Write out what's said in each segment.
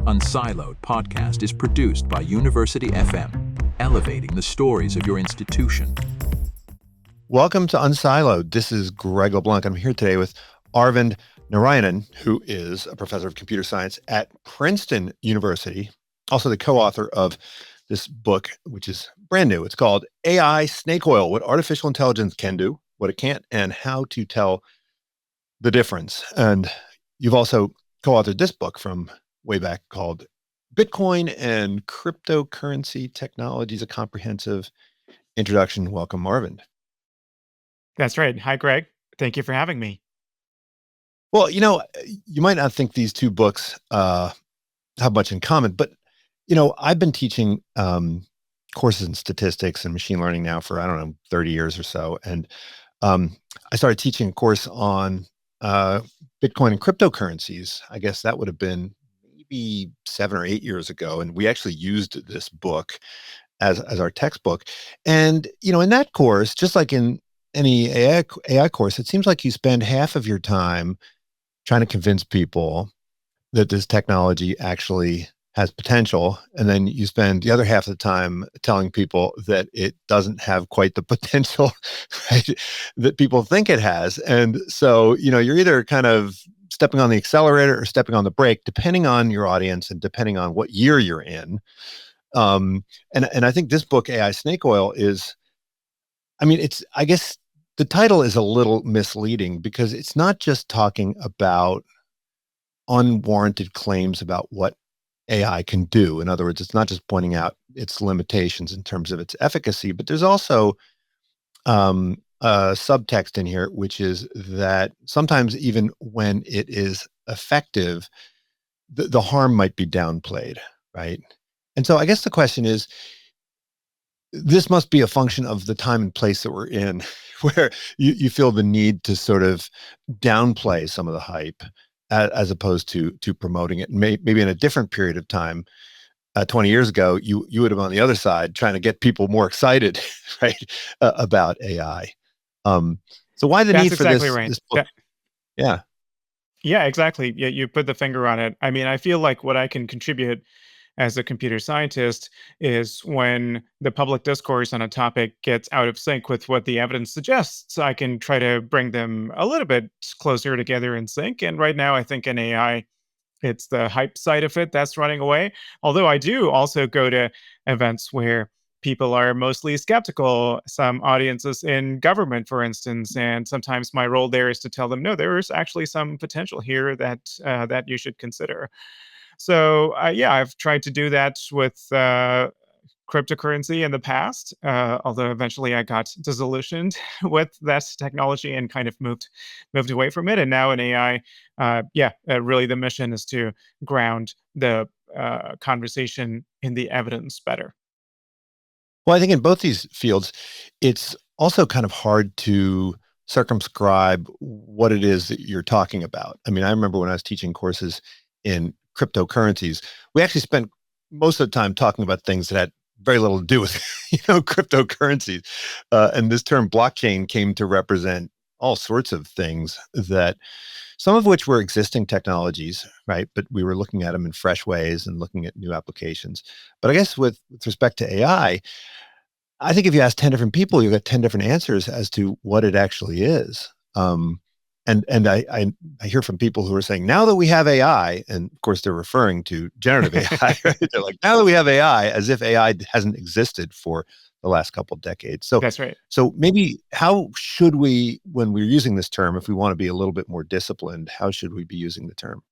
Unsiloed podcast is produced by University FM, elevating the stories of your institution. Welcome to Unsiloed. This is Greg LeBlanc. I'm here today with Arvind Narayanan, who is a professor of computer science at Princeton University, also the co-author of this book, which is brand new. It's called AI Snake Oil: What Artificial Intelligence Can Do, What It Can't, and How to Tell the Difference. And you've also co-authored this book from way back called Bitcoin and Cryptocurrency Technologies, a Comprehensive Introduction. Welcome, Arvind. That's right. Hi, Greg. Thank you for having me. Well, you might not think these two books have much in common, but, I've been teaching courses in statistics and machine learning now for, 30 years or so. And I started teaching a course on Bitcoin and cryptocurrencies. I guess that would have been maybe 7 or 8 years ago. And we actually used this book as our textbook. And, in that course, just like in any AI course, it seems like you spend half of your time trying to convince people that this technology actually has potential, and then you spend the other half of the time telling people that it doesn't have quite the potential, right, that people think it has. And so, you're either kind of stepping on the accelerator or stepping on the brake, depending on your audience and depending on what year you're in. And I think this book, AI Snake Oil, I guess the title is a little misleading because it's not just talking about unwarranted claims about what AI can do. In other words, it's not just pointing out its limitations in terms of its efficacy, but there's also a subtext in here, which is that sometimes even when it is effective, the harm might be downplayed, right? And so I guess the question is, this must be a function of the time and place that we're in, where you feel the need to sort of downplay some of the hype as opposed to promoting it. Maybe in a different period of time, 20 years ago, you would have been on the other side trying to get people more excited, right, about AI. So why the That's need for exactly this, right. this book? Yeah. Yeah, exactly. Yeah, you put the finger on it. I mean, I feel like what I can contribute as a computer scientist is when the public discourse on a topic gets out of sync with what the evidence suggests, I can try to bring them a little bit closer together in sync. And right now, I think in AI, it's the hype side of it that's running away. Although I do also go to events where people are mostly skeptical, some audiences in government, for instance, and sometimes my role there is to tell them, no, there is actually some potential here that you should consider. So yeah, I've tried to do that with cryptocurrency in the past, although eventually I got disillusioned with that technology and kind of moved away from it. And now in AI, really the mission is to ground the conversation in the evidence better. Well, I think in both these fields, it's also kind of hard to circumscribe what it is that you're talking about. I mean, I remember when I was teaching courses in cryptocurrencies, we actually spent most of the time talking about things that had very little to do with, cryptocurrencies. And this term blockchain came to represent all sorts of things that some of which were existing technologies, right? But we were looking at them in fresh ways and looking at new applications. But I guess with respect to AI, I think if you ask 10 different people, you'll get 10 different answers as to what it actually is. And I hear from people who are saying, now that we have AI, and of course they're referring to generative AI, right? They're like, now that we have AI, as if AI hasn't existed for the last couple of decades. So, That's right. so maybe how should we, when we're using this term, if we want to be a little bit more disciplined, how should we be using the term?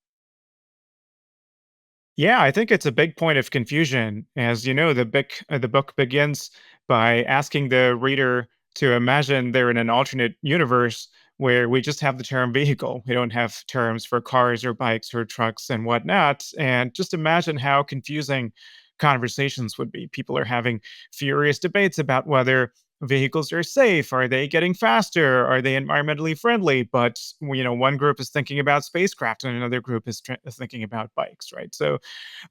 Yeah, I think it's a big point of confusion. As you know, the book begins by asking the reader to imagine they're in an alternate universe where we just have the term vehicle. We don't have terms for cars or bikes or trucks and whatnot. And just imagine how confusing conversations would be. People are having furious debates about whether vehicles are safe. Are they getting faster? Are they environmentally friendly? But one group is thinking about spacecraft, and another group is thinking about bikes, right? So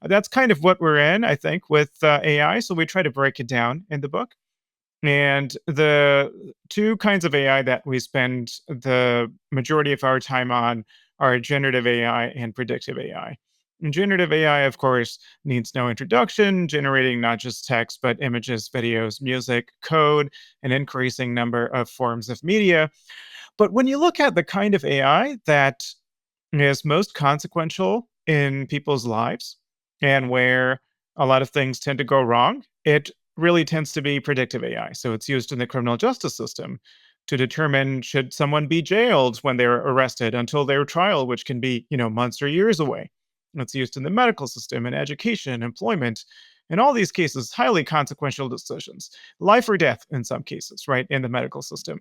that's kind of what we're in, I think, with AI. So we try to break it down in the book. And the two kinds of AI that we spend the majority of our time on are generative AI and predictive AI. Generative AI, of course, needs no introduction, generating not just text, but images, videos, music, code, an increasing number of forms of media. But when you look at the kind of AI that is most consequential in people's lives and where a lot of things tend to go wrong, it really tends to be predictive AI. So it's used in the criminal justice system to determine should someone be jailed when they're arrested until their trial, which can be, months or years away. It's used in the medical system and education, employment. In all these cases, highly consequential decisions, life or death in some cases, right, in the medical system.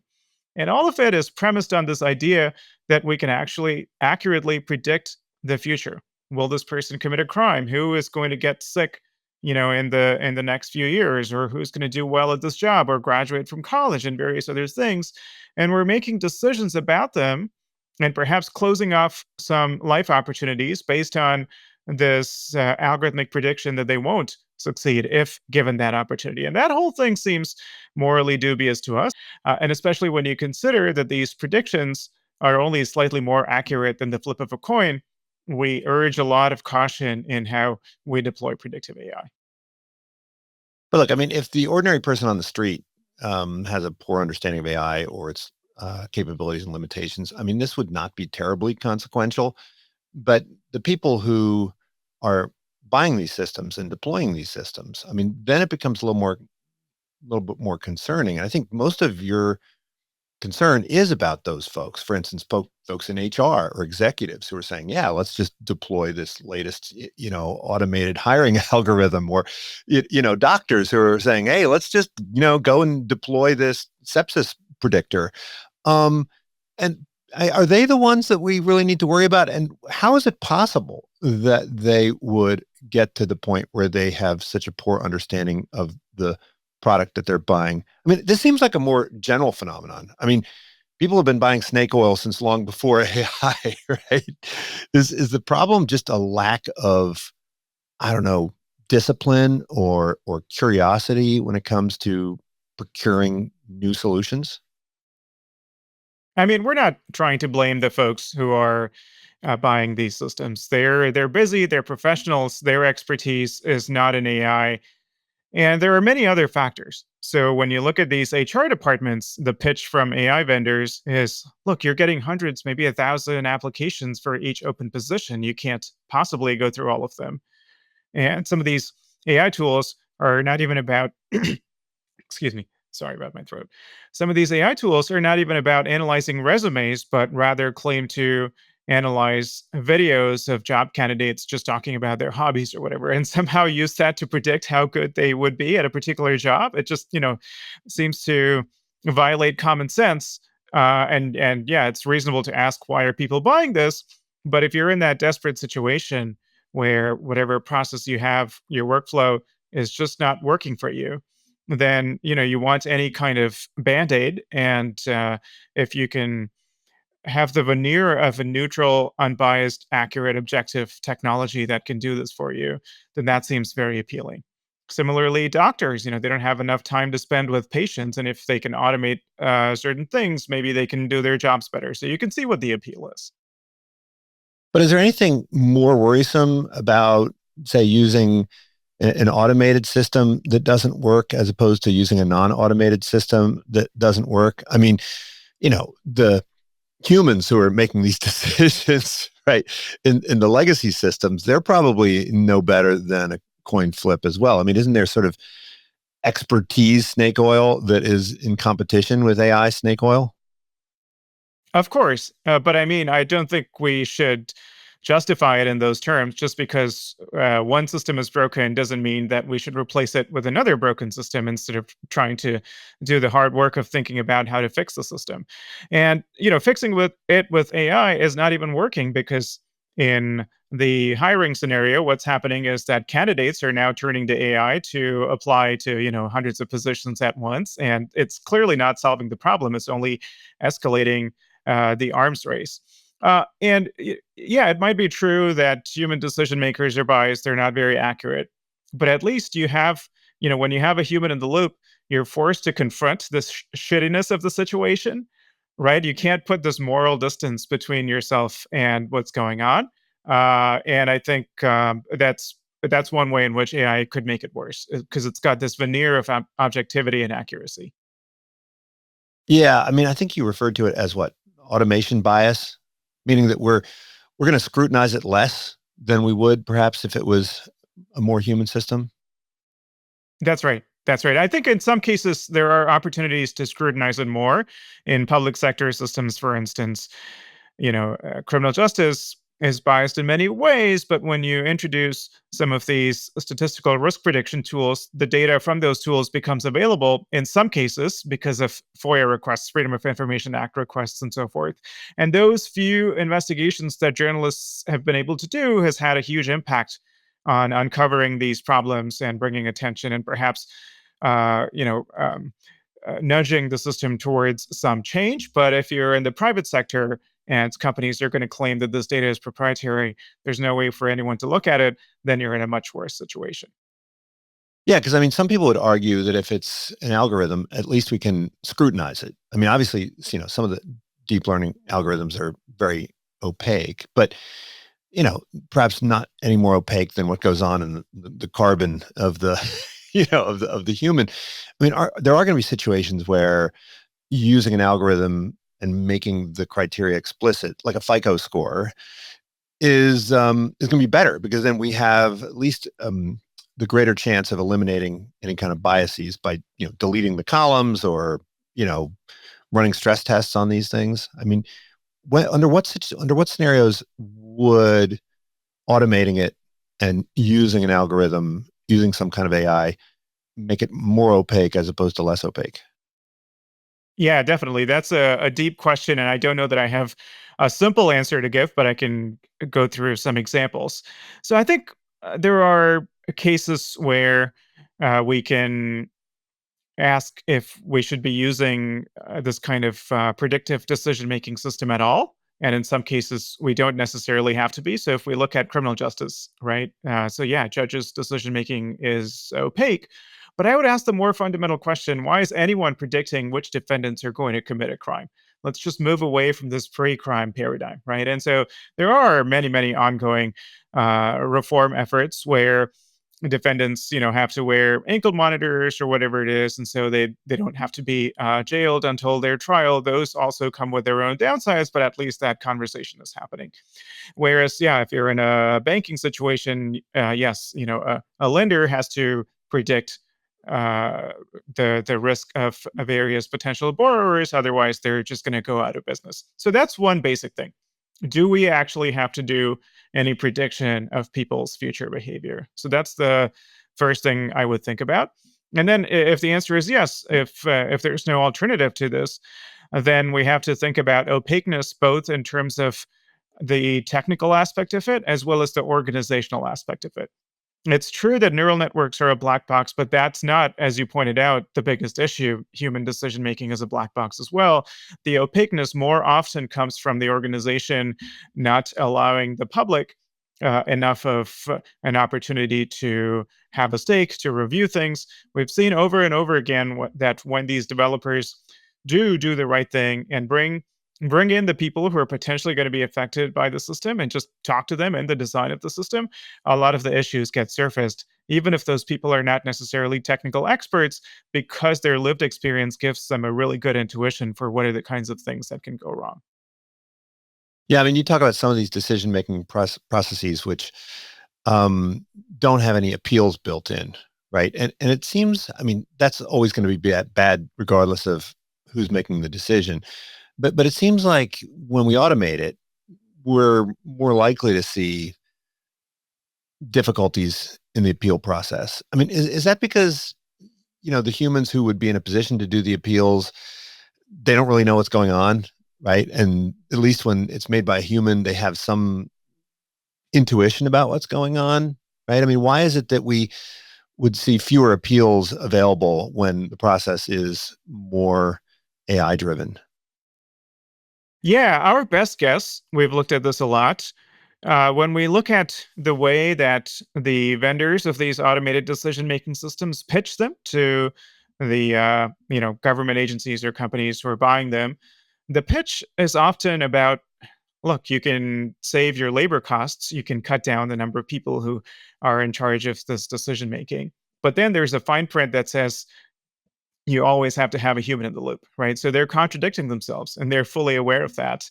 And all of it is premised on this idea that we can actually accurately predict the future. Will this person commit a crime? Who is going to get sick, in the next few years, or who's going to do well at this job or graduate from college and various other things. And we're making decisions about them and perhaps closing off some life opportunities based on this algorithmic prediction that they won't succeed if given that opportunity. And that whole thing seems morally dubious to us. And especially when you consider that these predictions are only slightly more accurate than the flip of a coin, we urge a lot of caution in how we deploy predictive AI. But look, I mean, if the ordinary person on the street has a poor understanding of AI or its capabilities and limitations, I mean, this would not be terribly consequential. But the people who are buying these systems and deploying these systems, I mean, then it becomes a little bit more concerning. And I think most of your concern is about those folks. For instance, folks in HR or executives who are saying, "Yeah, let's just deploy this latest, automated hiring algorithm," or doctors who are saying, "Hey, let's just go and deploy this sepsis predictor." Um, and are they the ones that we really need to worry about? And how is it possible that they would get to the point where they have such a poor understanding of the product that they're buying? I mean, this seems like a more general phenomenon. I mean, people have been buying snake oil since long before AI, right? Is the problem just a lack of, I don't know, discipline or curiosity when it comes to procuring new solutions? I mean, we're not trying to blame the folks who are buying these systems. They're busy. They're professionals. Their expertise is not in AI. And there are many other factors. So when you look at these HR departments, the pitch from AI vendors is, look, you're getting hundreds, maybe 1,000 applications for each open position. You can't possibly go through all of them. And some of these AI tools are not even about, excuse me, sorry about my throat. Some of these AI tools are not even about analyzing resumes, but rather claim to analyze videos of job candidates just talking about their hobbies or whatever, and somehow use that to predict how good they would be at a particular job. It just, seems to violate common sense. And yeah, it's reasonable to ask, why are people buying this? But if you're in that desperate situation where whatever process you have, your workflow is just not working for you, then you want any kind of band-aid. And if you can have the veneer of a neutral, unbiased, accurate, objective technology that can do this for you, then that seems very appealing. Similarly, doctors, they don't have enough time to spend with patients, and if they can automate certain things, maybe they can do their jobs better. So you can see what the appeal is. But is there anything more worrisome about, say, using an automated system that doesn't work as opposed to using a non-automated system that doesn't work? I mean, the humans who are making these decisions, right, in the legacy systems, they're probably no better than a coin flip as well. I mean, isn't there sort of expertise snake oil that is in competition with AI snake oil? Of course, but I mean, I don't think we should justify it in those terms. Just because one system is broken doesn't mean that we should replace it with another broken system instead of trying to do the hard work of thinking about how to fix the system. And fixing with AI is not even working, because in the hiring scenario, what's happening is that candidates are now turning to AI to apply to hundreds of positions at once, and it's clearly not solving the problem. It's only escalating the arms race. Yeah, it might be true that human decision makers are biased, they're not very accurate. But at least you have, when you have a human in the loop, you're forced to confront this shittiness of the situation, right? You can't put this moral distance between yourself and what's going on. And I think that's one way in which AI could make it worse because it's got this veneer of objectivity and accuracy. Yeah, I mean, I think you referred to it as what? Automation bias, meaning that we're going to scrutinize it less than we would perhaps if it was a more human system. That's right. That's right. I think in some cases there are opportunities to scrutinize it more in public sector systems, for instance. Criminal justice is biased in many ways, but when you introduce some of these statistical risk prediction tools, the data from those tools becomes available in some cases because of FOIA requests, Freedom of Information Act requests, and so forth. And those few investigations that journalists have been able to do has had a huge impact on uncovering these problems and bringing attention and perhaps uh, you know um, nudging the system towards some change. But if you're in the private sector and companies are going to claim that this data is proprietary, there's no way for anyone to look at it, then you're in a much worse situation. Yeah, because I mean, some people would argue that if it's an algorithm, at least we can scrutinize it. I mean, obviously, some of the deep learning algorithms are very opaque, but perhaps not any more opaque than what goes on in the carbon of the, of the human. I mean, there are going to be situations where using an algorithm and making the criteria explicit, like a FICO score, is going to be better because then we have at least the greater chance of eliminating any kind of biases by deleting the columns or you know running stress tests on these things. I mean, under what scenarios would automating it and using an algorithm, using some kind of AI, make it more opaque as opposed to less opaque? Yeah, definitely. That's a deep question. And I don't know that I have a simple answer to give, but I can go through some examples. So I think there are cases where we can ask if we should be using this kind of predictive decision making system at all. And in some cases, we don't necessarily have to be. So if we look at criminal justice, right? So yeah, judges' decision making is opaque. But I would ask the more fundamental question: why is anyone predicting which defendants are going to commit a crime? Let's just move away from this pre crime paradigm, right? And so there are many, many ongoing reform efforts where defendants have to wear ankle monitors or whatever it is, and so they don't have to be jailed until their trial. Those also come with their own downsides, but at least that conversation is happening. Whereas, yeah, if you're in a banking situation, yes, a lender has to predict uh, the risk of various potential borrowers. Otherwise, they're just going to go out of business. So that's one basic thing. Do we actually have to do any prediction of people's future behavior? So that's the first thing I would think about. And then if the answer is yes, if there's no alternative to this, then we have to think about opaqueness both in terms of the technical aspect of it as well as the organizational aspect of it. It's true that neural networks are a black box, but that's not, as you pointed out, the biggest issue. Human decision making is a black box as well. The opaqueness more often comes from the organization not allowing the public enough of an opportunity to have a stake, to review things. We've seen over and over again that when these developers do the right thing and bring in the people who are potentially going to be affected by the system and just talk to them in the design of the system, a lot of the issues get surfaced, even if those people are not necessarily technical experts, because their lived experience gives them a really good intuition for what are the kinds of things that can go wrong. Yeah, I mean, you talk about some of these decision-making processes which um, don't have any appeals built in, right? And it seems, I mean, that's always going to be bad regardless of who's making the decision. But it seems like when we automate it, we're more likely to see difficulties in the appeal process. I mean, is that because the humans who would be in a position to do the appeals, they don't really know what's going on, right? And at least when it's made by a human, they have some intuition about what's going on, right? I mean, why is it that we would see fewer appeals available when the process is more AI driven? Yeah, our best guess, we've looked at this a lot. When we look at the way that the vendors of these automated decision making systems pitch them to the government agencies or companies who are buying them, the pitch is often about look, you can save your labor costs, you can cut down the number of people who are in charge of this decision making. But then there's a fine print that says you always have to have a human in the loop, right? So they're contradicting themselves, and they're fully aware of that.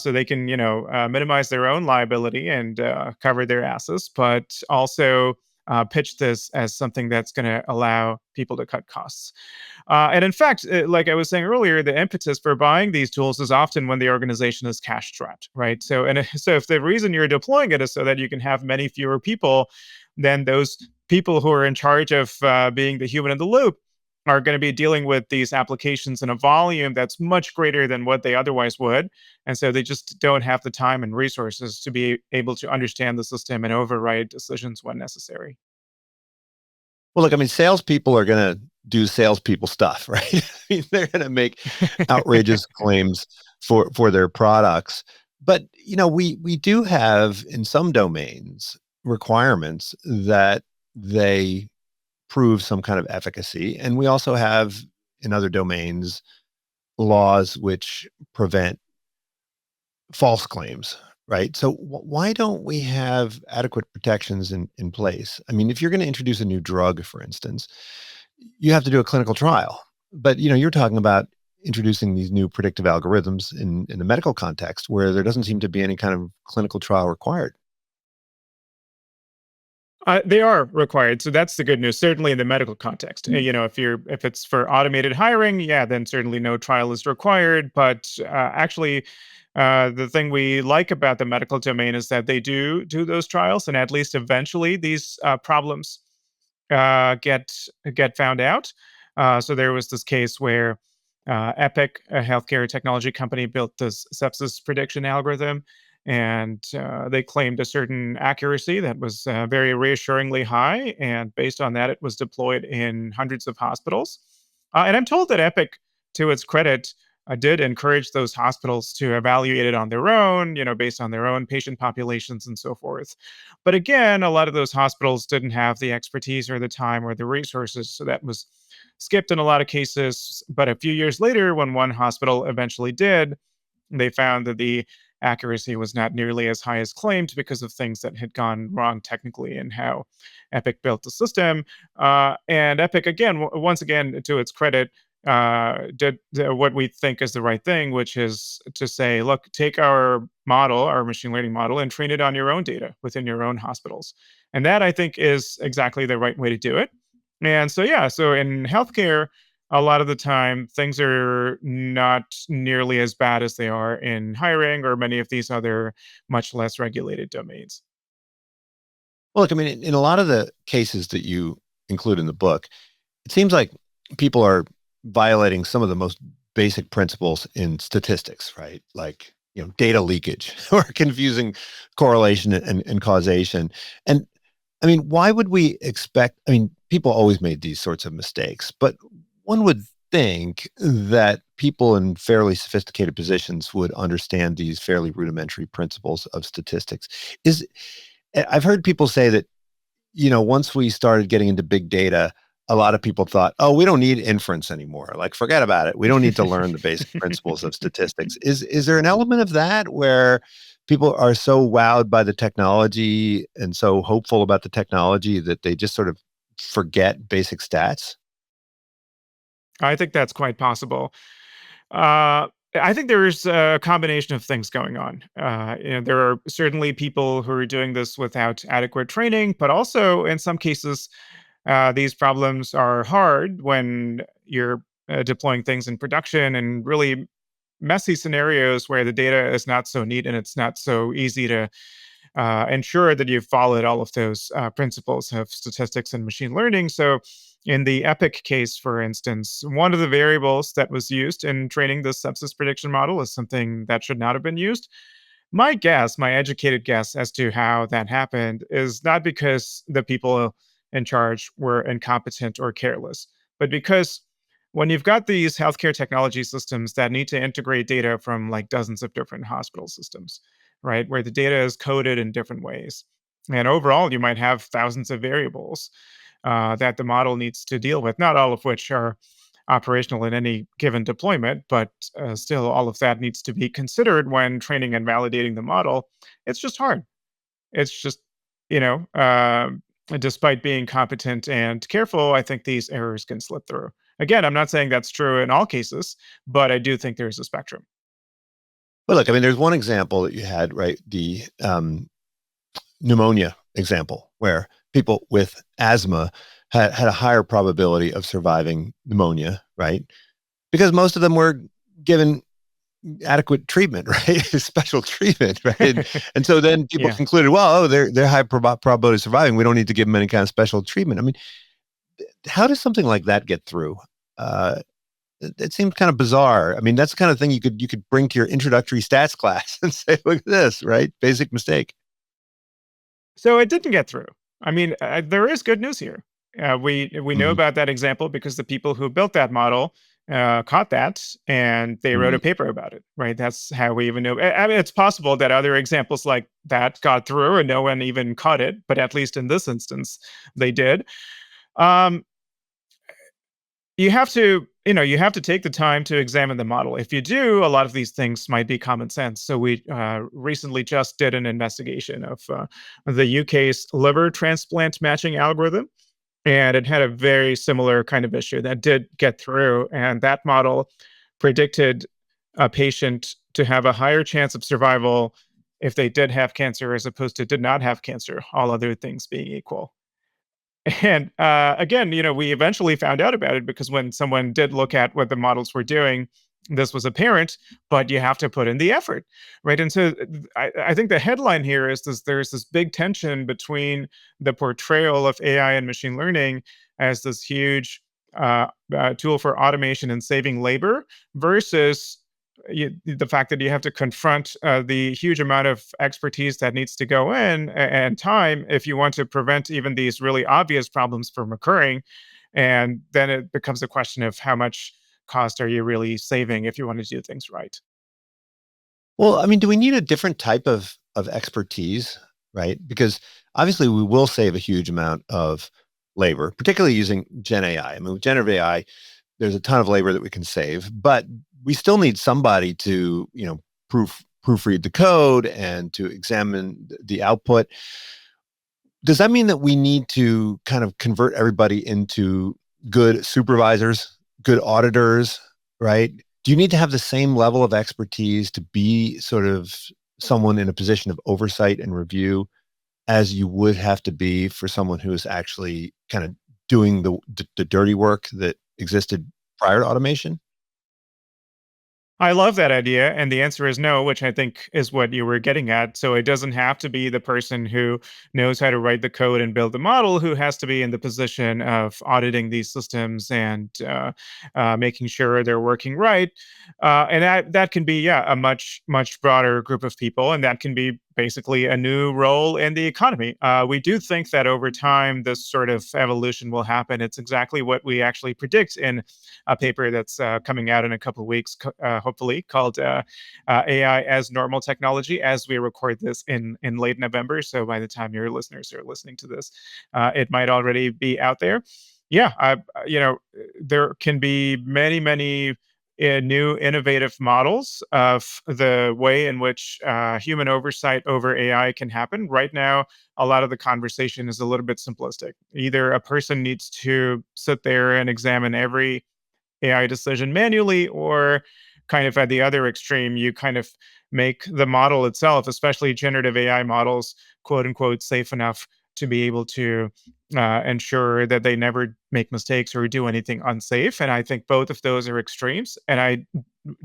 So they can, minimize their own liability and cover their asses, but also pitch this as something that's going to allow people to cut costs. And in fact, like I was saying earlier, the impetus for buying these tools is often when the organization is cash strapped, right? So if the reason you're deploying it is so that you can have many fewer people, then those people who are in charge of being the human in the loop are going to be dealing with these applications in a volume that's much greater than what they otherwise would. And so they just don't have the time and resources to be able to understand the system and override decisions when necessary. Well, look, I mean, salespeople are going to do salespeople stuff, right? I mean, they're going to make outrageous claims for their products. But we do have in some domains requirements that they prove some kind of efficacy, and we also have in other domains laws which prevent false claims, right? So why don't we have adequate protections in place? I mean, if you're going to introduce a new drug, for instance, you have to do a clinical trial. But you're talking about introducing these new predictive algorithms in the medical context where there doesn't seem to be any kind of clinical trial required. They are required, so that's the good news. Certainly in the medical context, if it's for automated hiring, yeah, then certainly no trial is required. But actually, the thing we like about the medical domain is that they do those trials, and at least eventually these problems get found out. So there was this case where Epic, a healthcare technology company, built this sepsis prediction algorithm, and they claimed a certain accuracy that was very reassuringly high. And based on that, it was deployed in hundreds of hospitals. And I'm told that Epic, to its credit, did encourage those hospitals to evaluate it on their own, based on their own patient populations and so forth. But again, a lot of those hospitals didn't have the expertise or the time or the resources. So that was skipped in a lot of cases. But a few years later, when one hospital eventually did, they found that the accuracy was not nearly as high as claimed because of things that had gone wrong technically in how Epic built the system. And Epic, again, once again, to its credit, did what we think is the right thing, which is to say, look, take our model, our machine learning model, and train it on your own data within your own hospitals. And that I think is exactly the right way to do it. And so, yeah, so in healthcare, a lot of the time things are not nearly as bad as they are in hiring or many of these other much less regulated domains. Well, look, I mean, in a lot of the cases that you include in the book, it seems like people are violating some of the most basic principles in statistics, right? Like, data leakage or confusing correlation and causation. And I mean, why would we expect? I mean, people always made these sorts of mistakes, but one would think that people in fairly sophisticated positions would understand these fairly rudimentary principles of statistics. Is I've heard people say that, once we started getting into big data, a lot of people thought, oh, we don't need inference anymore. Like, forget about it. We don't need to learn the basic principles of statistics. Is there an element of that where people are so wowed by the technology and so hopeful about the technology that they just sort of forget basic stats? I think that's quite possible. I think there's a combination of things going on. There are certainly people who are doing this without adequate training, but also in some cases, these problems are hard when you're deploying things in production and really messy scenarios where the data is not so neat and it's not so easy to ensure that you've followed all of those principles of statistics and machine learning. So, in the EPIC case, for instance, one of the variables that was used in training the sepsis prediction model is something that should not have been used. My guess, my educated guess as to how that happened is not because the people in charge were incompetent or careless, but because when you've got these healthcare technology systems that need to integrate data from like dozens of different hospital systems, right, where the data is coded in different ways. And overall, you might have thousands of variables that the model needs to deal with, not all of which are operational in any given deployment, but still all of that needs to be considered when training and validating the model. It's just hard. It's just, you know, despite being competent and careful, I think these errors can slip through. Again, I'm not saying that's true in all cases, but I do think there's a spectrum. But look, I mean, there's one example that you had, right? The pneumonia example, where people with asthma had a higher probability of surviving pneumonia, right? Because most of them were given adequate treatment, right? Special treatment, right? And so then people Yeah. concluded, well, oh, they're high probability of surviving. We don't need to give them any kind of special treatment. I mean, how does something like that get through? Uh, it seems kind of bizarre. I mean, that's the kind of thing you could bring to your introductory stats class and say, look at this, right? Basic mistake. So it didn't get through. I mean, there is good news here. We know Mhm. about that example because the people who built that model caught that and they wrote a Mhm. paper about it. Right? That's how we even know. I mean, it's possible that other examples like that got through and no one even caught it, but at least in this instance, they did. Um, you have to you have to take the time to examine the model. If you do, a lot of these things might be common sense. So we recently just did an investigation of the UK's liver transplant matching algorithm, and it had a very similar kind of issue that did get through, and that model predicted a patient to have a higher chance of survival if they did have cancer as opposed to did not have cancer, all other things being equal. And, again, we eventually found out about it because when someone did look at what the models were doing, this was apparent, but you have to put in the effort, right? And so I think the headline here is there's this big tension between the portrayal of AI and machine learning as this huge tool for automation and saving labor versus the fact that you have to confront the huge amount of expertise that needs to go in and time if you want to prevent even these really obvious problems from occurring. And then it becomes a question of how much cost are you really saving if you want to do things right. Well, I mean, do we need a different type of expertise, right? Because obviously we will save a huge amount of labor, particularly using Gen AI. I mean, with generative AI, there's a ton of labor that we can save, but we still need somebody to, proofread the code and to examine the output. Does that mean that we need to kind of convert everybody into good supervisors, good auditors, right? Do you need to have the same level of expertise to be sort of someone in a position of oversight and review as you would have to be for someone who is actually kind of doing the dirty work that existed prior to automation? I love that idea. And the answer is no, which I think is what you were getting at. So it doesn't have to be the person who knows how to write the code and build the model who has to be in the position of auditing these systems and making sure they're working right. And that can be, yeah, a much broader group of people. And that can be basically a new role in the economy. We do think that over time, this sort of evolution will happen. It's exactly what we actually predict in a paper that's coming out in a couple of weeks, hopefully, called AI as Normal Technology. As we record this in late November, so by the time your listeners are listening to this, it might already be out there. Yeah, there can be many new innovative models of the way in which human oversight over AI can happen. Right now, a lot of the conversation is a little bit simplistic. Either a person needs to sit there and examine every AI decision manually, or kind of at the other extreme, you kind of make the model itself, especially generative AI models, quote unquote, safe enough to be able to ensure that they never make mistakes or do anything unsafe. And I think both of those are extremes. And I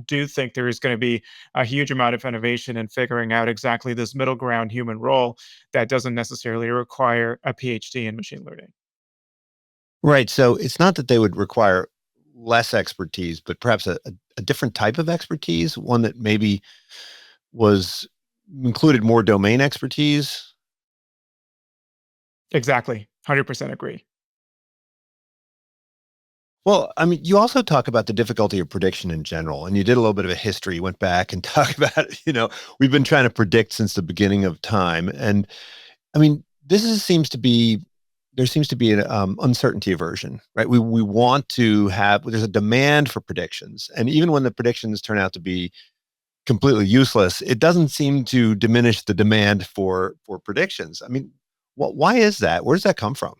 do think there is going to be a huge amount of innovation in figuring out exactly this middle ground human role that doesn't necessarily require a PhD in machine learning. Right. So it's not that they would require less expertise, but perhaps a different type of expertise, one that maybe was included more domain expertise. Exactly. 100% agree. Well, I mean, you also talk about the difficulty of prediction in general, and you did a little bit of a history. You went back and talked about, we've been trying to predict since the beginning of time. And I mean, seems to be there seems to be an uncertainty aversion, right? We want to have, there's a demand for predictions. And even when the predictions turn out to be completely useless, it doesn't seem to diminish the demand for predictions. I mean, why is that? Where does that come from?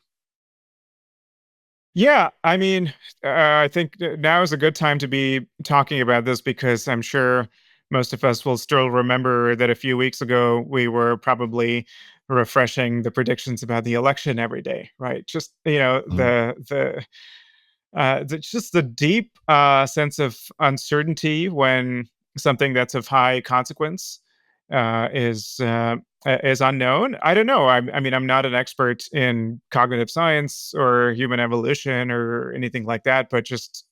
Yeah, I mean, I think now is a good time to be talking about this because I'm sure most of us will still remember that a few weeks ago we were probably refreshing the predictions about the election every day, right? Just Mm. just the deep sense of uncertainty when something that's of high consequence is unknown. I don't know. I mean, I'm not an expert in cognitive science or human evolution or anything like that, but just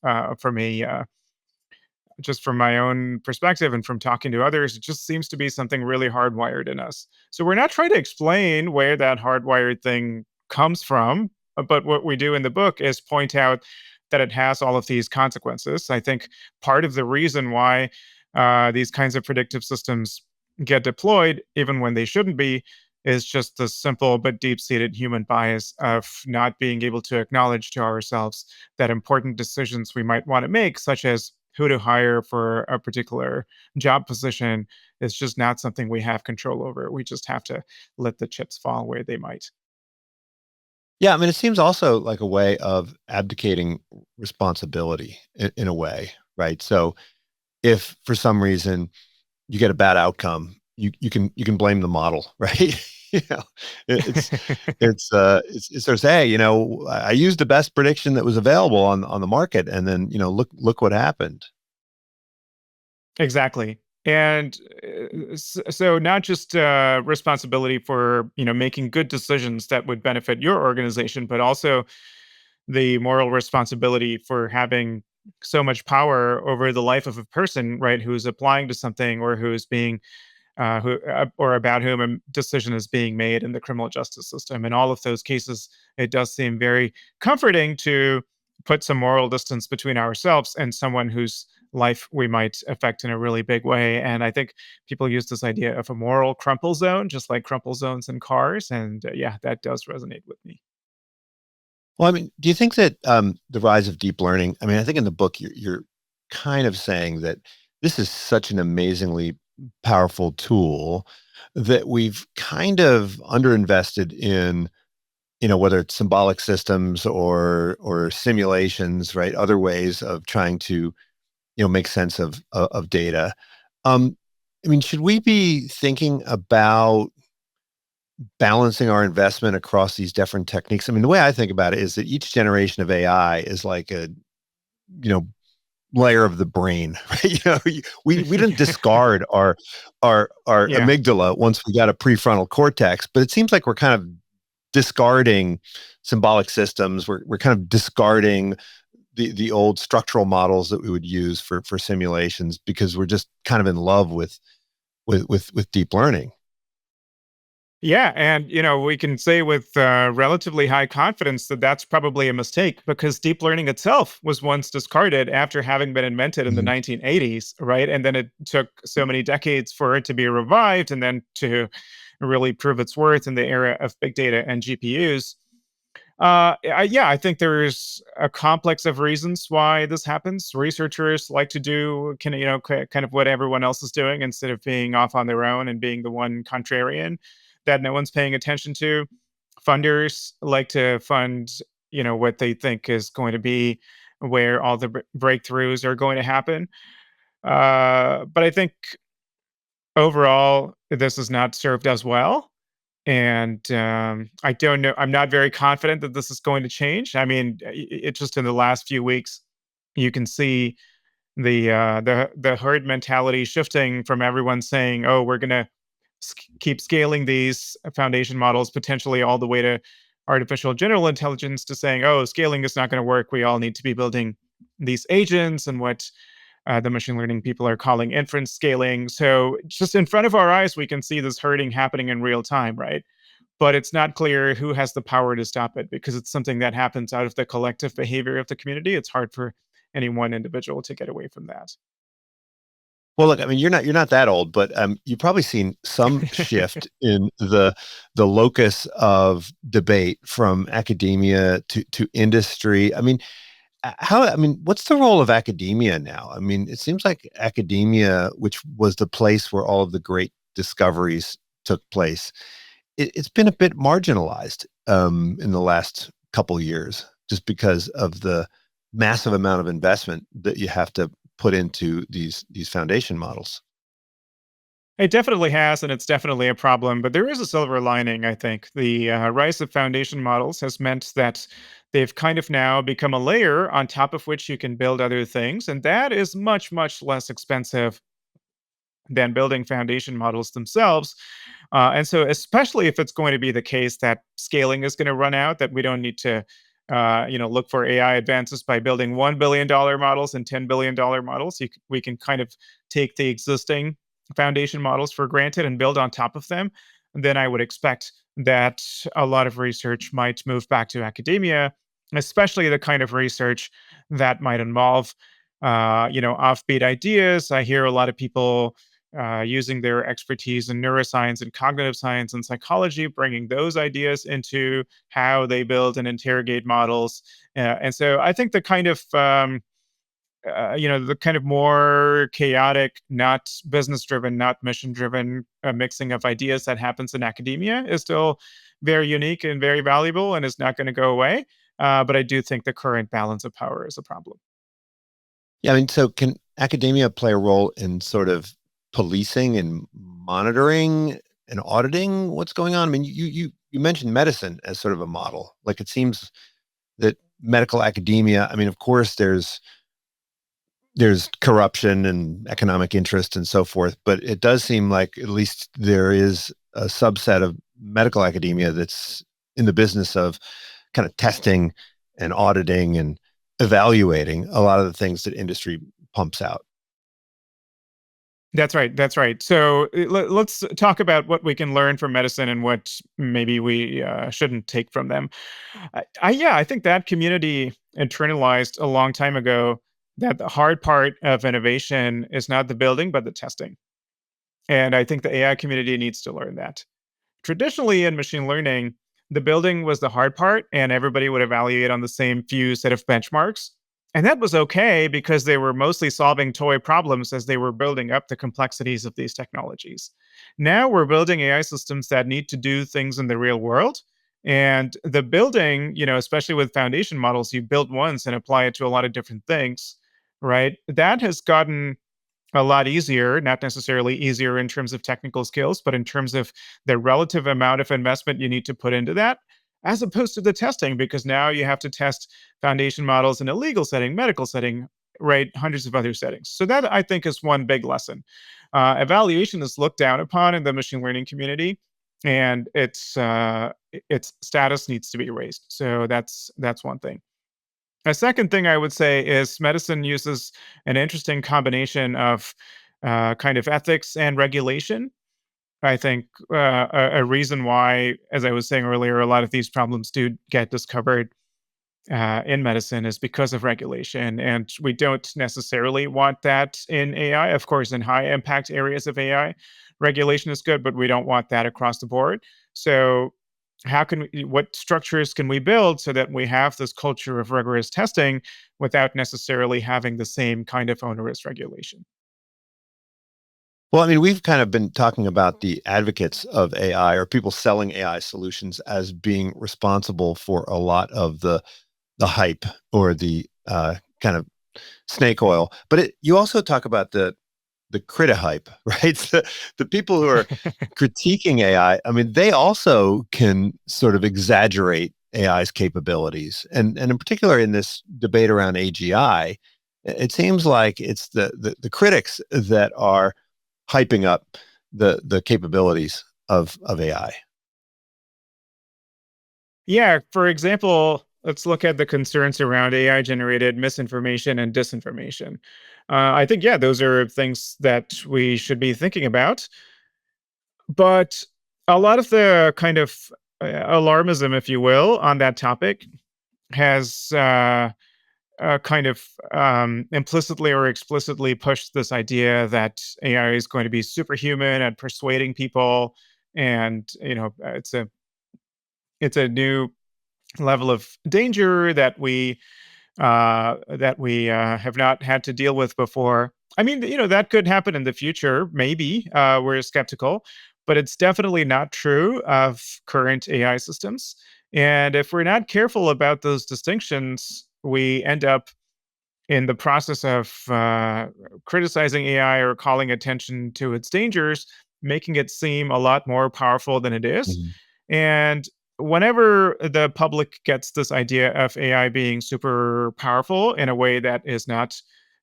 from my own perspective and from talking to others, it just seems to be something really hardwired in us. So we're not trying to explain where that hardwired thing comes from, but what we do in the book is point out that it has all of these consequences. I think part of the reason why these kinds of predictive systems get deployed, even when they shouldn't be, is just the simple but deep seated human bias of not being able to acknowledge to ourselves that important decisions we might want to make, such as who to hire for a particular job position, is just not something we have control over. We just have to let the chips fall where they might. Yeah, I mean, it seems also like a way of abdicating responsibility in a way, right? So if for some reason you get a bad outcome, you can blame the model, right? You know, it's it's sort of say, hey, I used the best prediction that was available on the market, and then look what happened. Exactly. And so not just responsibility for making good decisions that would benefit your organization, but also the moral responsibility for having so much power over the life of a person, right, who's applying to something or who's being who or about whom a decision is being made in the criminal justice system. In all of those cases, it does seem very comforting to put some moral distance between ourselves and someone whose life we might affect in a really big way. And I think people use this idea of a moral crumple zone, just like crumple zones in cars. And yeah, that does resonate with me. Well, I mean, do you think that the rise of deep learning? I mean, I think in the book you're kind of saying that this is such an amazingly powerful tool that we've kind of underinvested in, whether it's symbolic systems or simulations, right? Other ways of trying to, make sense of data. Um, I mean, should we be thinking about balancing our investment across these different techniques? I mean, the way I think about it is that each generation of AI is like a, you know, layer of the brain, right? We didn't discard our Yeah. amygdala once we got a prefrontal cortex, but it seems like we're kind of discarding symbolic systems. We're kind of discarding the old structural models that we would use for simulations because we're just kind of in love with deep learning. Yeah, and we can say with relatively high confidence that that's probably a mistake because deep learning itself was once discarded after having been invented in the Mhm. 1980s, right? And then it took so many decades for it to be revived and then to really prove its worth in the era of big data and GPUs. Yeah, I think there's a complex of reasons why this happens. Researchers like to do kind of what everyone else is doing instead of being off on their own and being the one contrarian that no one's paying attention to. Funders like to fund what they think is going to be where all the breakthroughs are going to happen. But I think overall this has not served us well, and I don't know. I'm not very confident that this is going to change. I mean, it just in the last few weeks, you can see the herd mentality shifting from everyone saying, "Oh, we're gonna keep scaling these foundation models potentially all the way to artificial general intelligence," to saying, "Oh, scaling is not going to work. We all need to be building these agents and what the machine learning people are calling inference scaling." So just in front of our eyes, we can see this herding happening in real time, right? But it's not clear who has the power to stop it because it's something that happens out of the collective behavior of the community. It's hard for any one individual to get away from that. Well, look, I mean, you're not that old, but you've probably seen some shift in the locus of debate from academia to industry. I mean, what's the role of academia now? I mean, it seems like academia, which was the place where all of the great discoveries took place, it's been a bit marginalized in the last couple years, just because of the massive amount of investment that you have to put into these foundation models. It definitely has, and it's definitely a problem. But there is a silver lining, I think. The rise of foundation models has meant that they've kind of now become a layer on top of which you can build other things. And that is much, much less expensive than building foundation models themselves. And so, especially if it's going to be the case that scaling is going to run out, that we don't need to, look for AI advances by building $1 billion models and $10 billion models. We can kind of take the existing foundation models for granted and build on top of them. Then I would expect that a lot of research might move back to academia, especially the kind of research that might involve, offbeat ideas. I hear a lot of people using their expertise in neuroscience and cognitive science and psychology, bringing those ideas into how they build and interrogate models. And so I think the kind of more chaotic, not business driven, not mission driven mixing of ideas that happens in academia is still very unique and very valuable and is not going to go away. But I do think the current balance of power is a problem. Yeah, I mean, so can academia play a role in sort of policing and monitoring and auditing what's going on? I mean, you mentioned medicine as sort of a model. Like it seems that medical academia, I mean, of course, there's corruption and economic interest and so forth, but it does seem like at least there is a subset of medical academia that's in the business of kind of testing and auditing and evaluating a lot of the things that industry pumps out. That's right. That's right. So let's talk about what we can learn from medicine and what maybe we shouldn't take from them. Yeah, I think that community internalized a long time ago that the hard part of innovation is not the building, but the testing. And I think the AI community needs to learn that. Traditionally, in machine learning, the building was the hard part, and everybody would evaluate on the same few set of benchmarks. And that was okay because they were mostly solving toy problems as they were building up the complexities of these technologies. Now we're building AI systems that need to do things in the real world. And the building, especially with foundation models, you build once and apply it to a lot of different things, right? That has gotten a lot easier, not necessarily easier in terms of technical skills, but in terms of the relative amount of investment you need to put into that, as opposed to the testing, because now you have to test foundation models in a legal setting, medical setting, right? Hundreds of other settings. So that I think is one big lesson. Evaluation is looked down upon in the machine learning community, and its status needs to be raised. So that's one thing. A second thing I would say is medicine uses an interesting combination of kind of ethics and regulation. I think a reason why, as I was saying earlier, a lot of these problems do get discovered in medicine is because of regulation. And we don't necessarily want that in AI. Of course, in high impact areas of AI, regulation is good, but we don't want that across the board. So, what structures can we build so that we have this culture of rigorous testing without necessarily having the same kind of onerous regulation? Well, I mean, we've kind of been talking about the advocates of AI or people selling AI solutions as being responsible for a lot of the hype or the kind of snake oil. But you also talk about the critic hype, right? The people who are critiquing AI, I mean, they also can sort of exaggerate AI's capabilities. And in particular in this debate around AGI, it seems like it's the critics that are hyping up the capabilities of AI. Yeah, for example, let's look at the concerns around AI generated misinformation and disinformation. I think, yeah, those are things that we should be thinking about. But a lot of the kind of alarmism, if you will, on that topic has kind of implicitly or explicitly pushed this idea that AI is going to be superhuman at persuading people, and it's a new level of danger that we have not had to deal with before. I mean, that could happen in the future. Maybe we're skeptical, but it's definitely not true of current AI systems. And if we're not careful about those distinctions, we end up in the process of criticizing AI or calling attention to its dangers, making it seem a lot more powerful than it is. Mhm. And whenever the public gets this idea of AI being super powerful in a way that is not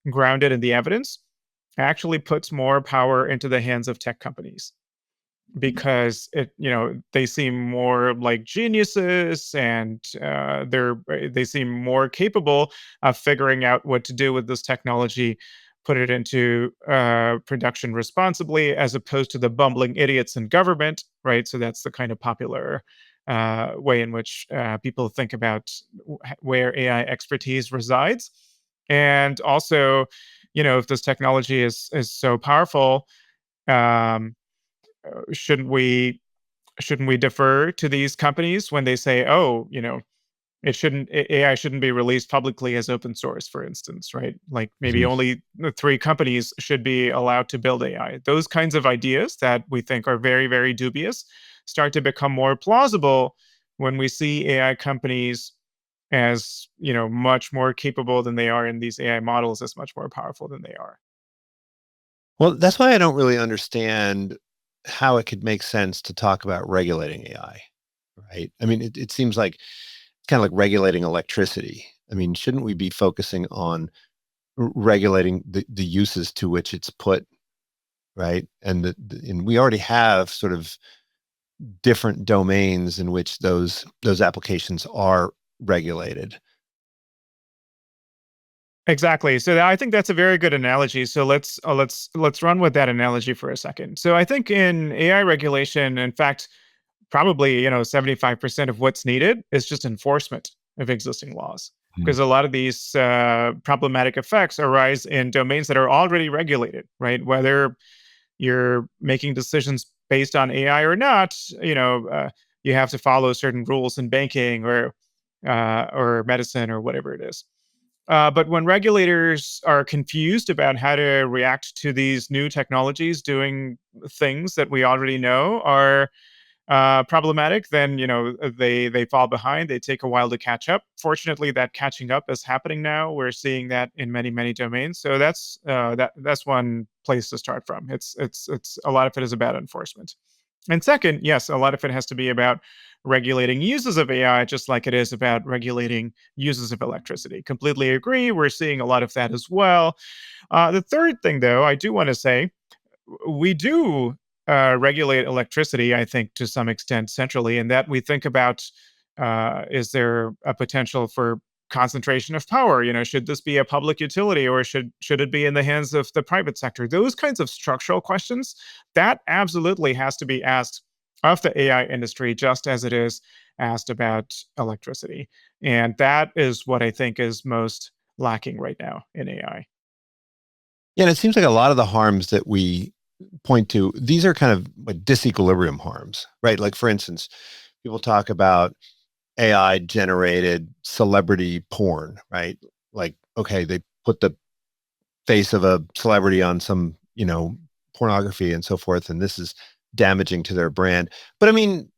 grounded in the evidence, actually puts more power into the hands of tech companies because they seem more like geniuses, and they seem more capable of figuring out what to do with this technology, put it into production responsibly, as opposed to the bumbling idiots in government, right? So that's the kind of popular way in which people think about where AI expertise resides. And also, if this technology is so powerful, um, shouldn't we defer to these companies when they say, oh, AI shouldn't be released publicly as open source, for instance, right? Like maybe Mhm. only the three companies should be allowed to build AI. Those kinds of ideas that we think are very, very dubious start to become more plausible when we see AI companies as, much more capable than they are, in these AI models as much more powerful than they are. Well, that's why I don't really understand how it could make sense to talk about regulating AI, right? I mean, it seems like it's kind of like regulating electricity. I mean, shouldn't we be focusing on regulating the uses to which it's put, right? And we already have sort of different domains in which those applications are regulated. Exactly. So I think that's a very good analogy. So let's run with that analogy for a second. So I think in AI regulation, in fact, probably 75% of what's needed is just enforcement of existing laws, Mm. because a lot of these problematic effects arise in domains that are already regulated, right? Whether you're making decisions based on AI or not, you have to follow certain rules in banking or medicine or whatever it is. But when regulators are confused about how to react to these new technologies doing things that we already know are problematic, then they fall behind. They take a while to catch up. Fortunately, that catching up is happening now. We're seeing that in many domains. So that's one place to start from. It's a lot of it is about enforcement. And second, yes, a lot of it has to be about regulating uses of AI, just like it is about regulating uses of electricity. Completely agree. We're seeing a lot of that as well. The third thing, though, I do want to say we do regulate electricity, I think, to some extent centrally, in that we think about is there a potential for concentration of power? Should this be a public utility, or should it be in the hands of the private sector? Those kinds of structural questions that absolutely has to be asked of the AI industry, just as it is asked about electricity. And that is what I think is most lacking right now in AI. Yeah, and it seems like a lot of the harms that we point to, these are kind of like disequilibrium harms, right? Like for instance, people talk about AI generated celebrity porn, right? Like, okay, they put the face of a celebrity on some, pornography and so forth, and this is damaging to their brand. But I mean,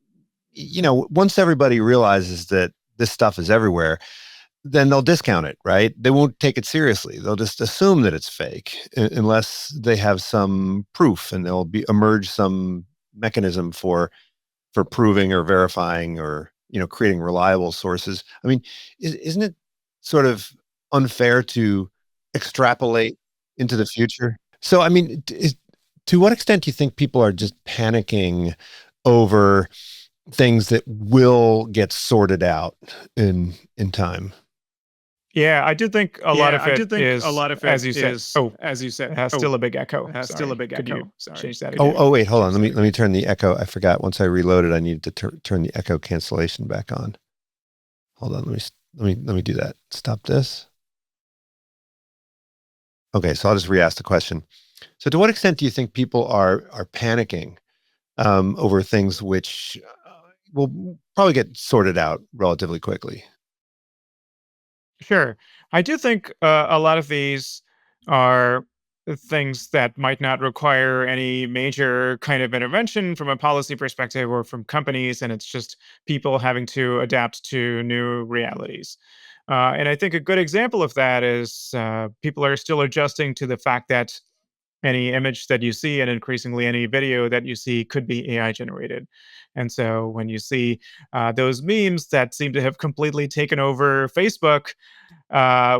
once everybody realizes that this stuff is everywhere, then they'll discount it, right? They won't take it seriously. They'll just assume that it's fake unless they have some proof, and there'll be emerge some mechanism for proving or verifying or creating reliable sources. I mean, isn't it sort of unfair to extrapolate into the future? So I mean, to what extent do you think people are just panicking over things that will get sorted out in time? Yeah, I do think a lot Yeah, of I do it think a is, lot of it as you said. is, Oh, as you said, still a big echo. still a Sorry. big Could you echo. Sorry. change that Oh, again? oh, wait, hold on. Let me turn the echo. I forgot. Once I reloaded, I needed to turn the echo cancellation back on. Hold on. Let me do that. Stop this. Okay, so I'll just re-ask the question. So, to what extent do you think people are panicking over things which will probably get sorted out relatively quickly? Sure. I do think a lot of these are things that might not require any major kind of intervention from a policy perspective or from companies, and it's just people having to adapt to new realities. And I think a good example of that is people are still adjusting to the fact that any image that you see and increasingly any video that you see could be AI generated. And so when you see those memes that seem to have completely taken over Facebook,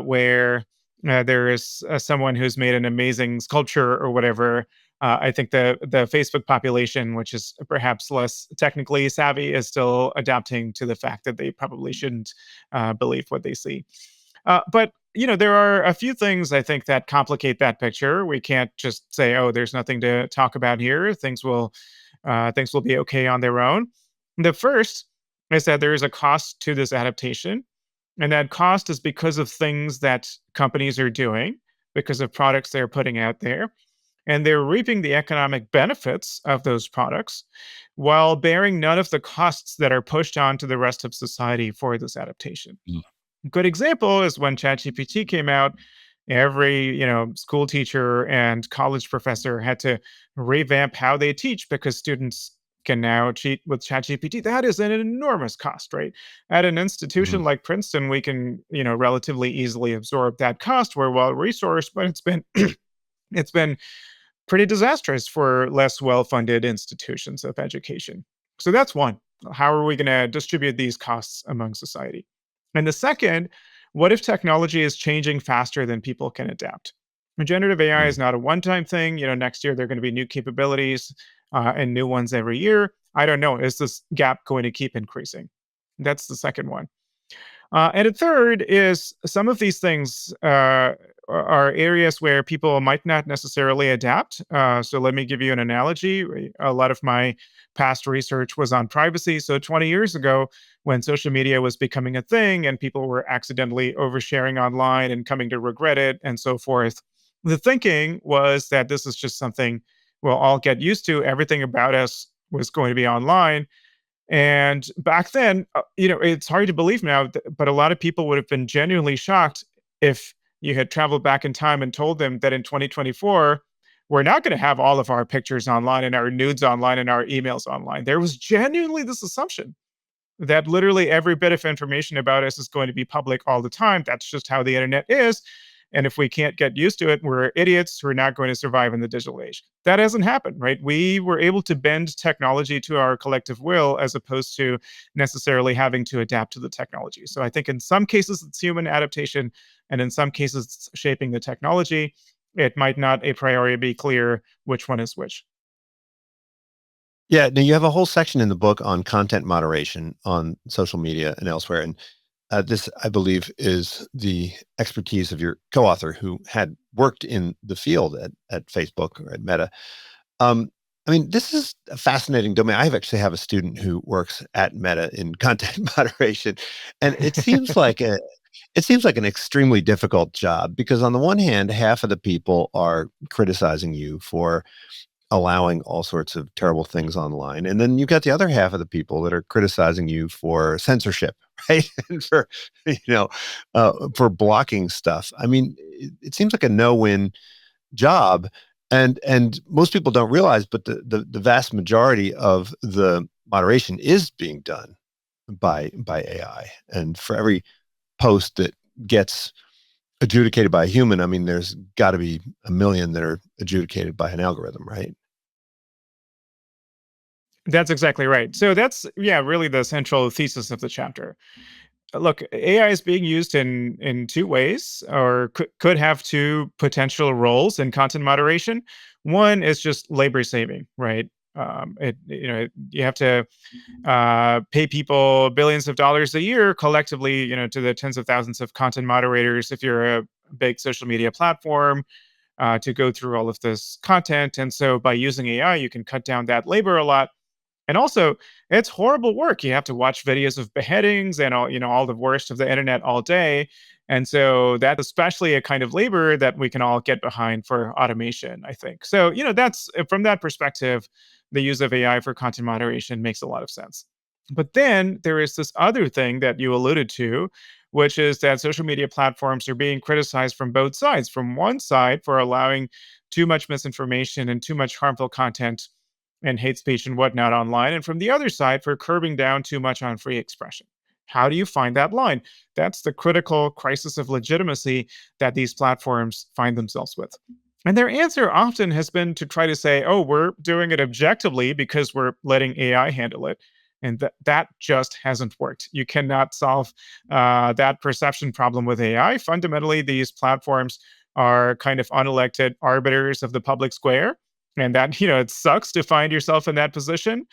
where there is someone who's made an amazing sculpture or whatever. I think the Facebook population, which is perhaps less technically savvy, is still adapting to the fact that they probably shouldn't believe what they see. But there are a few things I think that complicate that picture. We can't just say, "Oh, there's nothing to talk about here. Things will be okay on their own." The first is that there is a cost to this adaptation, and that cost is because of things that companies are doing, because of products they're putting out there, and they're reaping the economic benefits of those products while bearing none of the costs that are pushed on to the rest of society for this adaptation. Mm. Good example is when ChatGPT came out, every, school teacher and college professor had to revamp how they teach because students can now cheat with ChatGPT. That is an enormous cost, right? At an institution Mhm. like Princeton, we can, relatively easily absorb that cost. We're well resourced, but it's been pretty disastrous for less well-funded institutions of education. So that's one. How are we going to distribute these costs among society? And the second, what if technology is changing faster than people can adapt? Generative AI is Mm. not a one-time thing. Next year there are going to be new capabilities and new ones every year. I don't know. Is this gap going to keep increasing? That's the second one. And a third is some of these things are areas where people might not necessarily adapt. So let me give you an analogy. A lot of my past research was on privacy. So 20 years ago, when social media was becoming a thing and people were accidentally oversharing online and coming to regret it and so forth, the thinking was that this is just something we'll all get used to. Everything about us was going to be online, and back then, it's hard to believe now, but a lot of people would have been genuinely shocked if you had traveled back in time and told them that in 2024, we're not going to have all of our pictures online and our nudes online and our emails online. There was genuinely this assumption that literally every bit of information about us is going to be public all the time. That's just how the internet is. And if we can't get used to it, we're idiots who are not going to survive in the digital age. That hasn't happened, right? We were able to bend technology to our collective will as opposed to necessarily having to adapt to the technology. So I think in some cases it's human adaptation, and in some cases it's shaping the technology. It might not a priori be clear which one is which. Yeah, now you have a whole section in the book on content moderation on social media and elsewhere, and this, I believe, is the expertise of your co-author who had worked in the field at Facebook or at Meta. Um, I mean, this is a fascinating domain. I actually have a student who works at Meta in content moderation, and it seems like an extremely difficult job because on the one hand, half of the people are criticizing you for allowing all sorts of terrible things online. And then you've got the other half of the people that are criticizing you for censorship, right? And you know, for blocking stuff. I mean, it seems like a no-win job. And most people don't realize, but the vast majority of the moderation is being done by AI. And for every post that gets adjudicated by a human, I mean, there's got to be a million that are adjudicated by an algorithm, right? That's exactly right. So that's, yeah, really the central thesis of the chapter. Look, AI is being used in two ways, or could have two potential roles in content moderation. One is just labor saving, right? You have to pay people billions of dollars a year collectively, to the tens of thousands of content moderators if you're a big social media platform to go through all of this content. And so by using AI, you can cut down that labor a lot. And also, it's horrible work. You have to watch videos of beheadings and all the worst of the internet all day. And so that's especially a kind of labor that we can all get behind for automation, I think. So, that's from that perspective, the use of AI for content moderation makes a lot of sense. But then there is this other thing that you alluded to, which is that social media platforms are being criticized from both sides. From one side, for allowing too much misinformation and too much harmful content and hate speech and whatnot online, and from the other side, for curbing down too much on free expression. How do you find that line? That's the critical crisis of legitimacy that these platforms find themselves with. And their answer often has been to try to say, oh, we're doing it objectively because we're letting AI handle it. And that just hasn't worked. You cannot solve that perception problem with AI. Fundamentally, these platforms are kind of unelected arbiters of the public square. And that, it sucks to find yourself in that position,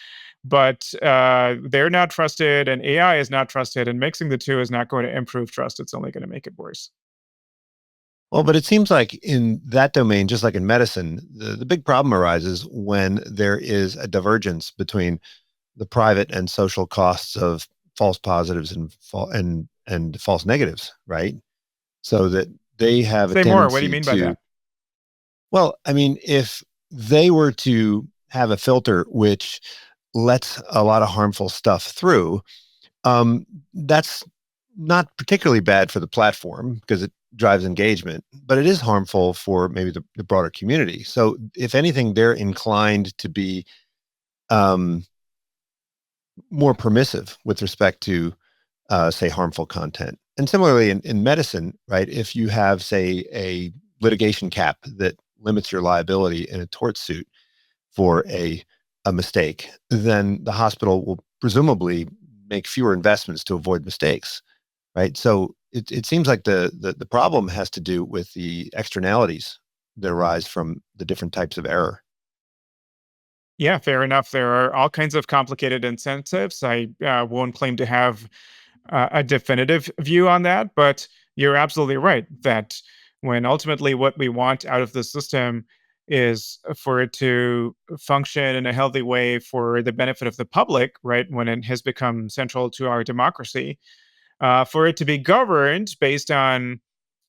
but they're not trusted and AI is not trusted. And mixing the two is not going to improve trust. It's only going to make it worse. Well, but it seems like in that domain, just like in medicine, the big problem arises when there is a divergence between the private and social costs of false positives and false negatives, right? So that they have a Say more. What do you tendency mean by to, that? well, I mean, if they were to have a filter which lets a lot of harmful stuff through, that's not particularly bad for the platform because it drives engagement, but it is harmful for maybe the broader community. So if anything, they're inclined to be um, more permissive with respect to, say, harmful content. And similarly, in medicine, right? If you have, say, a litigation cap that limits your liability in a tort suit for a mistake, then the hospital will presumably make fewer investments to avoid mistakes, right? So it seems like the problem has to do with the externalities that arise from the different types of error. Yeah, fair enough. There are all kinds of complicated incentives. I won't claim to have a definitive view on that, but you're absolutely right that when ultimately what we want out of the system is for it to function in a healthy way for the benefit of the public, right? When it has become central to our democracy, for it to be governed based on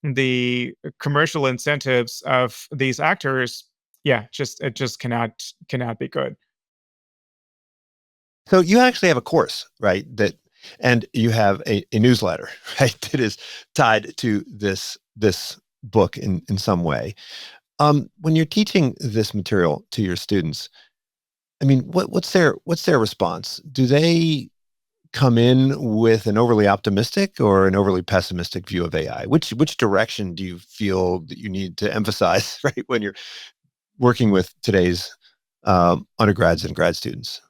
the commercial incentives of these actors, yeah, just it just cannot be good. So you actually have a course, right? And you have a newsletter, right? That is tied to this book in some way. When you're teaching this material to your students, I mean, what's their response? Do they come in with an overly optimistic or an overly pessimistic view of AI? Which direction do you feel that you need to emphasize, right, when you're working with today's undergrads and grad students?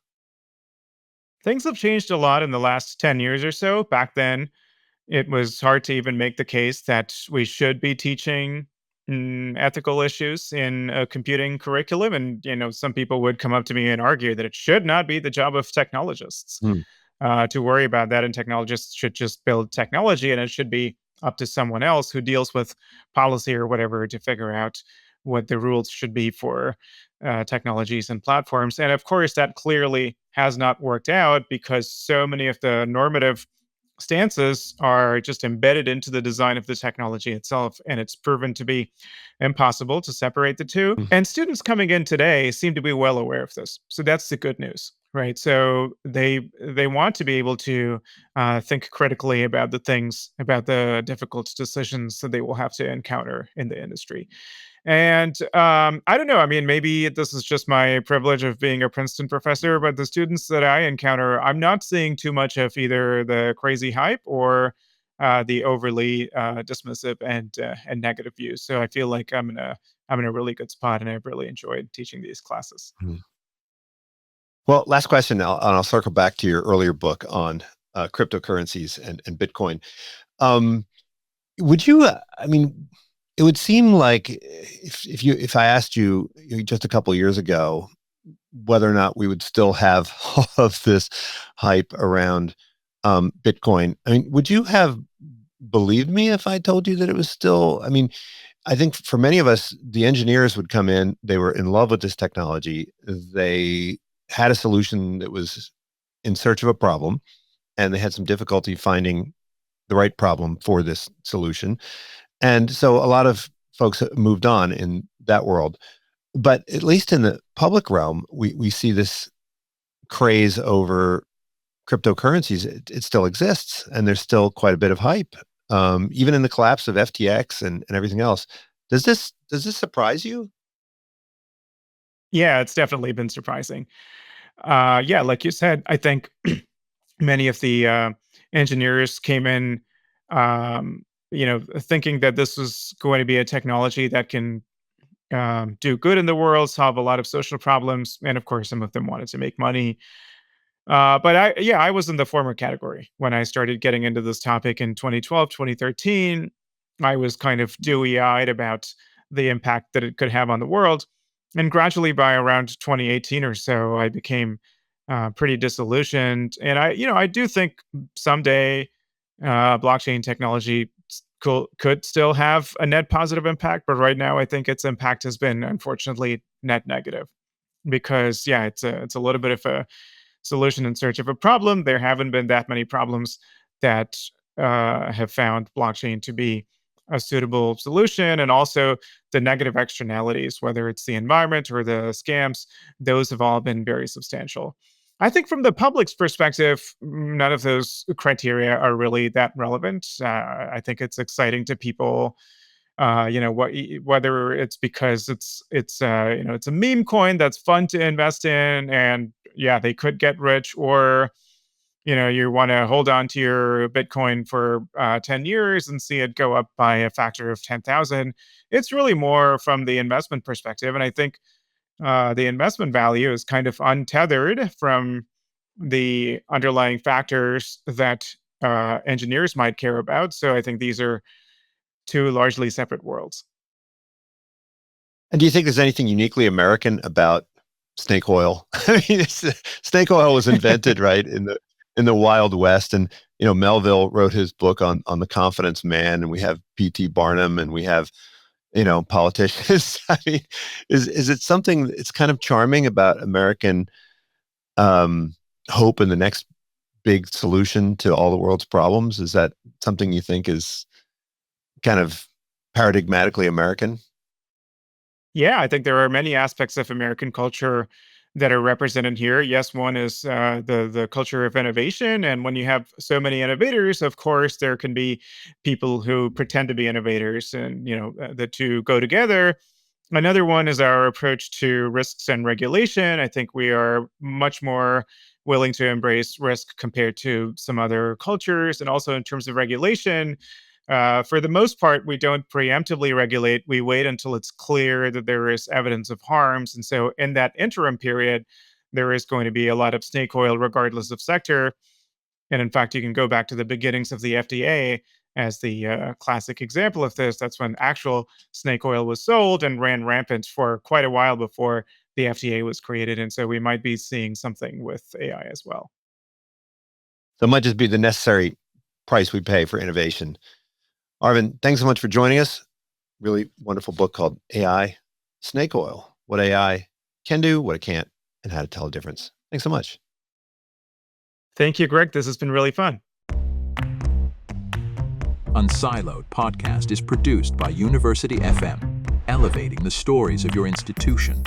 Things have changed a lot in the last 10 years or so. Back then, it was hard to even make the case that we should be teaching ethical issues in a computing curriculum. And, some people would come up to me and argue that it should not be the job of technologists Hmm. to worry about that. And technologists should just build technology and it should be up to someone else who deals with policy or whatever to figure out what the rules should be for technologies and platforms. And of course, that clearly has not worked out because so many of the normative stances are just embedded into the design of the technology itself, and it's proven to be impossible to separate the two. And students coming in today seem to be well aware of this, so that's the good news, right? So they want to be able to think critically about the difficult decisions that they will have to encounter in the industry. And I don't know. I mean, maybe this is just my privilege of being a Princeton professor, but the students that I encounter, I'm not seeing too much of either the crazy hype or the overly dismissive and negative views. So I feel like I'm in a really good spot, and I've really enjoyed teaching these classes. Mhm. Well, last question, and I'll circle back to your earlier book on cryptocurrencies and Bitcoin. Um, would you? I mean, it would seem like if I asked you just a couple of years ago whether or not we would still have all of this hype around Bitcoin. I mean, would you have believed me if I told you that it was still? I mean, I think for many of us, the engineers would come in, they were in love with this technology. They had a solution that was in search of a problem, and they had some difficulty finding the right problem for this solution. And so a lot of folks moved on in that world. But at least in the public realm, we see this craze over cryptocurrencies. It still exists, and there's still quite a bit of hype, even in the collapse of FTX and everything else. Does this surprise you? Yeah, it's definitely been surprising. Yeah, like you said, I think many of the engineers came in, thinking that this was going to be a technology that can do good in the world, solve a lot of social problems, and of course, some of them wanted to make money. But I was in the former category when I started getting into this topic in 2012, 2013. I was kind of dewy-eyed about the impact that it could have on the world, and gradually, by around 2018 or so, I became pretty disillusioned. And I do think someday blockchain technology could still have a net positive impact, but right now, I think its impact has been unfortunately net negative because yeah, it's a little bit of a solution in search of a problem. There haven't been that many problems that have found blockchain to be a suitable solution. And also the negative externalities, whether it's the environment or the scams, those have all been very substantial. I think from the public's perspective, none of those criteria are really that relevant. I think it's exciting to people, whether it's because it's a meme coin that's fun to invest in, and yeah, they could get rich, or you want to hold on to your Bitcoin for 10 years and see it go up by a factor of 10,000. It's really more from the investment perspective. And I think the investment value is kind of untethered from the underlying factors that engineers might care about. So I think these are two largely separate worlds. And do you think there's anything uniquely American about snake oil? I mean, snake oil was invented right in the Wild West, and Melville wrote his book on the confidence man, and we have P.T. Barnum, and we have politicians. I mean, is it something that's kind of charming about American um, hope in the next big solution to all the world's problems? Is that something you think is kind of paradigmatically American? Yeah, I think there are many aspects of American culture that are represented here. Yes, one is the culture of innovation, and when you have so many innovators, of course, there can be people who pretend to be innovators, and the two go together. Another one is our approach to risks and regulation. I think we are much more willing to embrace risk compared to some other cultures, and also in terms of regulation. For the most part, we don't preemptively regulate. We wait until it's clear that there is evidence of harms. And so, in that interim period, there is going to be a lot of snake oil, regardless of sector. And in fact, you can go back to the beginnings of the FDA as the classic example of this. That's when actual snake oil was sold and ran rampant for quite a while before the FDA was created. And so, we might be seeing something with AI as well. So it might just be the necessary price we pay for innovation. Arvind, thanks so much for joining us. Really wonderful book called AI Snake Oil: What AI Can Do, What It Can't, and How to Tell the Difference. Thanks so much. Thank you, Greg. This has been really fun. Unsiloed podcast is produced by University FM, elevating the stories of your institution.